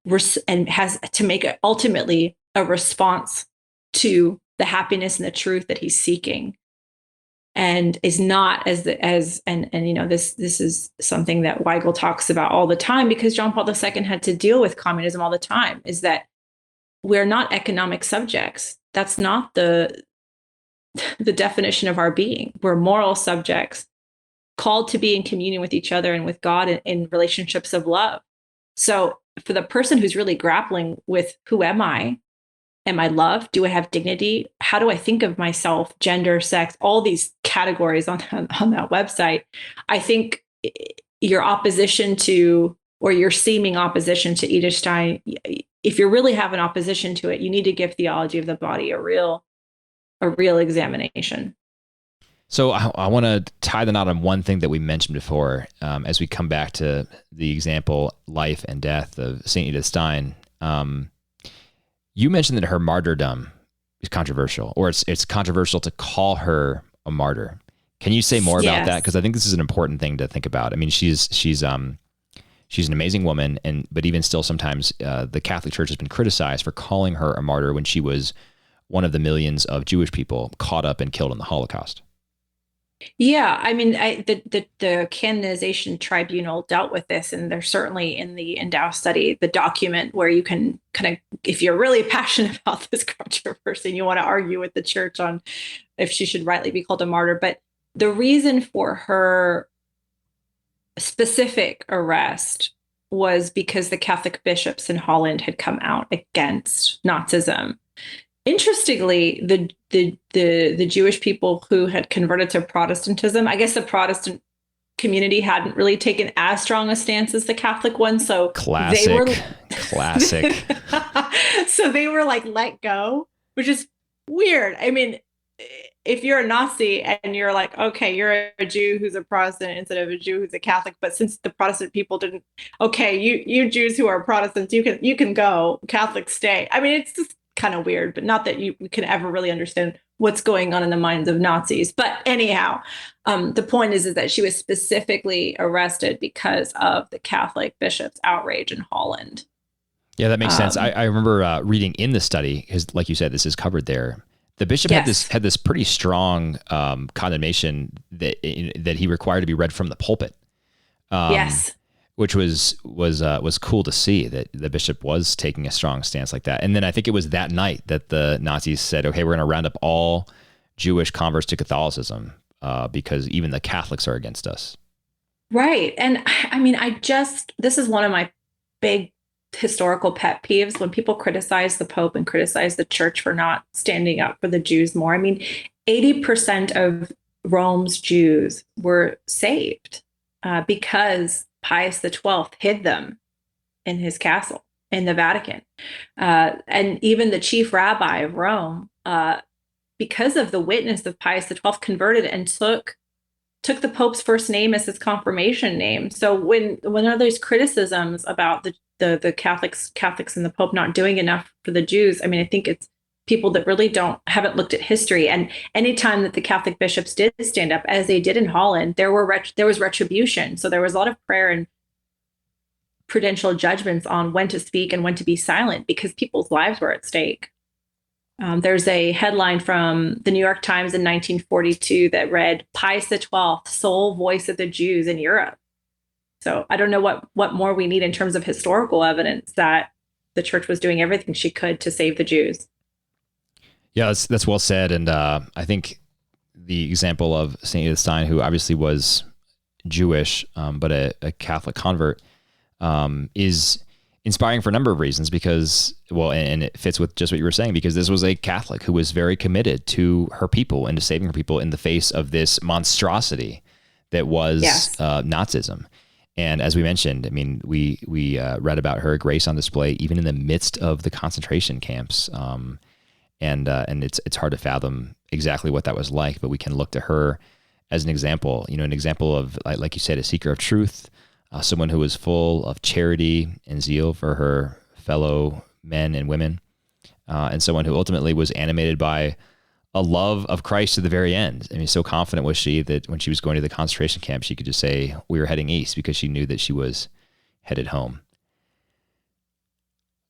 and has to make ultimately a response to the happiness and the truth that he's seeking, and is not this is something that Weigel talks about all the time, because John Paul II had to deal with communism all the time, is that we're not economic subjects. That's not the definition of our being. We're moral subjects called to be in communion with each other and with God in relationships of love. So for the person who's really grappling with, who am I? Am I loved? Do I have dignity? How do I think of myself? Gender, sex, all these categories on that website. I think your opposition to, or your seeming opposition to Edith Stein, if you really have an opposition to it, you need to give Theology of the Body a real examination. So I want to tie the knot on one thing that we mentioned before, as we come back to the example, life and death of St. Edith Stein. You mentioned that her martyrdom is controversial, or it's controversial to call her a martyr. Can you say more about that? Because I think this is an important thing to think about. I mean, she's an amazing woman, but even still, sometimes the Catholic Church has been criticized for calling her a martyr when she was one of the millions of Jewish people caught up and killed in the Holocaust. Yeah, I mean, the canonization tribunal dealt with this, and there's certainly in the Endowstudy the document where you can kind of, if you're really passionate about this controversy and you want to argue with the church on if she should rightly be called a martyr. But the reason for her specific arrest was because the Catholic bishops in Holland had come out against Nazism. interestingly, the Jewish people who had converted to Protestantism, I guess the Protestant community hadn't really taken as strong a stance as the Catholic one. So classic. So they were like let go, which is weird. I mean, if you're a Nazi and you're like, okay, you're a Jew who's a Protestant instead of a Jew who's a Catholic, but since the Protestant people didn't, okay, you Jews who are Protestants, you can go, Catholics stay. I mean, it's just kind of weird, but not that you can ever really understand what's going on in the minds of Nazis. But anyhow, the point is that she was specifically arrested because of the Catholic bishop's outrage in Holland. Yeah, that makes sense. I remember reading in the study, because like you said, this is covered there. The bishop had this pretty strong condemnation that he required to be read from the pulpit. Yes. Which was cool to see that the bishop was taking a strong stance like that. And then I think it was that night that the Nazis said, okay, we're going to round up all Jewish converts to Catholicism because even the Catholics are against us. Right. And I mean, this is one of my big historical pet peeves when people criticize the Pope and criticize the church for not standing up for the Jews more. I mean, 80% of Rome's Jews were saved because Pius XII hid them in his castle in the Vatican. And even the chief rabbi of Rome, because of the witness of Pius XII, converted and took the Pope's first name as his confirmation name. So when there are those criticisms about the Catholics and the Pope not doing enough for the Jews, I mean, I think it's people that really haven't looked at history. And anytime that the Catholic bishops did stand up, as they did in Holland, there was retribution. So there was a lot of prayer and prudential judgments on when to speak and when to be silent because people's lives were at stake. There's a headline from the New York Times in 1942 that read, Pius XII, sole voice of the Jews in Europe. So I don't know what more we need in terms of historical evidence that the church was doing everything she could to save the Jews. Yeah, that's well said. And I think the example of St. Edith Stein, who obviously was Jewish, but a Catholic convert, is inspiring for a number of reasons because, well, and it fits with just what you were saying, because this was a Catholic who was very committed to her people and to saving her people in the face of this monstrosity that was Nazism. And as we mentioned, I mean, we read about her grace on display even in the midst of the concentration camps. And it's hard to fathom exactly what that was like, but we can look to her as an example, an example of, like you said, a seeker of truth, someone who was full of charity and zeal for her fellow men and women, and someone who ultimately was animated by a love of Christ to the very end. I mean, so confident was she that when she was going to the concentration camp, she could just say, we were heading east, because she knew that she was headed home.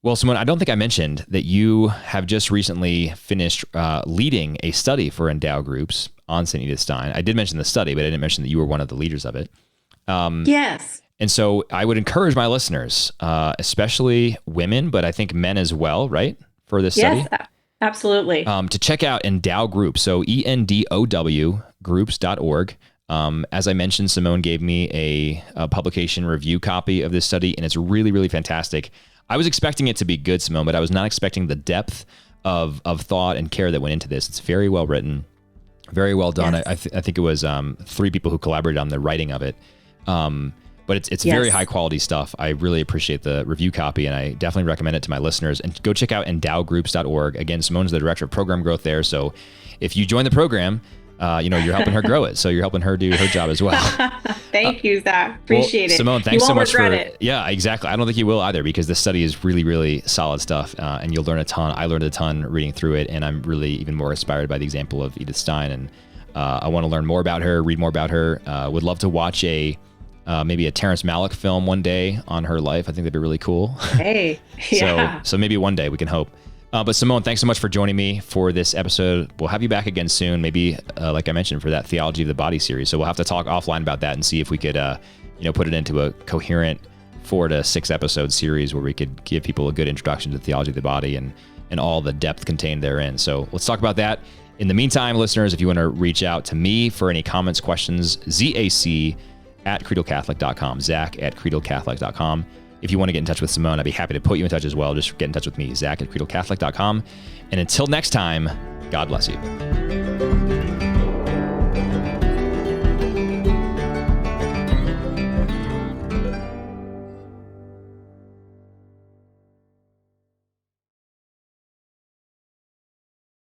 Well, Simone, I don't think I mentioned that you have just recently finished leading a study for Endow Groups on St. Edith Stein. I did mention the study, but I didn't mention that you were one of the leaders of it. Yes. And so I would encourage my listeners, especially women, but I think men as well, right, for this study? Yes, absolutely. To check out Endow Groups, so ENDOW groups.org. As I mentioned, Simone gave me a publication review copy of this study, and it's really, really fantastic. I was expecting it to be good, Simone, but I was not expecting the depth of thought and care that went into this. It's very well written, very well done. Yes. I think it was 3 people who collaborated on the writing of it. But it's very high quality stuff. I really appreciate the review copy, and I definitely recommend it to my listeners. And go check out endowgroups.org. Again, Simone's the director of program growth there. So if you join the program, you're helping her grow it. So you're helping her do her job as well. Thank you, Zach. Appreciate it. Simone, thanks so much for it. Yeah, exactly. I don't think you will either, because this study is really, really solid stuff. And you'll learn a ton. I learned a ton reading through it, and I'm really even more inspired by the example of Edith Stein. And I want to learn more about her, read more about her. Would love to watch maybe a Terrence Malick film one day on her life. I think that'd be really cool. Hey, yeah. So maybe one day we can hope. But Simone, thanks so much for joining me for this episode. We'll have you back again soon, maybe, like I mentioned, for that Theology of the Body series. So we'll have to talk offline about that and see if we could, put it into a coherent 4 to 6 episode series where we could give people a good introduction to Theology of the Body and all the depth contained therein. So let's talk about that. In the meantime, listeners, if you want to reach out to me for any comments, questions, ZAC@credalcatholic.com, Zach@credalcatholic.com. If you want to get in touch with Simone, I'd be happy to put you in touch as well. Just get in touch with me, Zach at credalcatholic.com. And until next time, God bless you.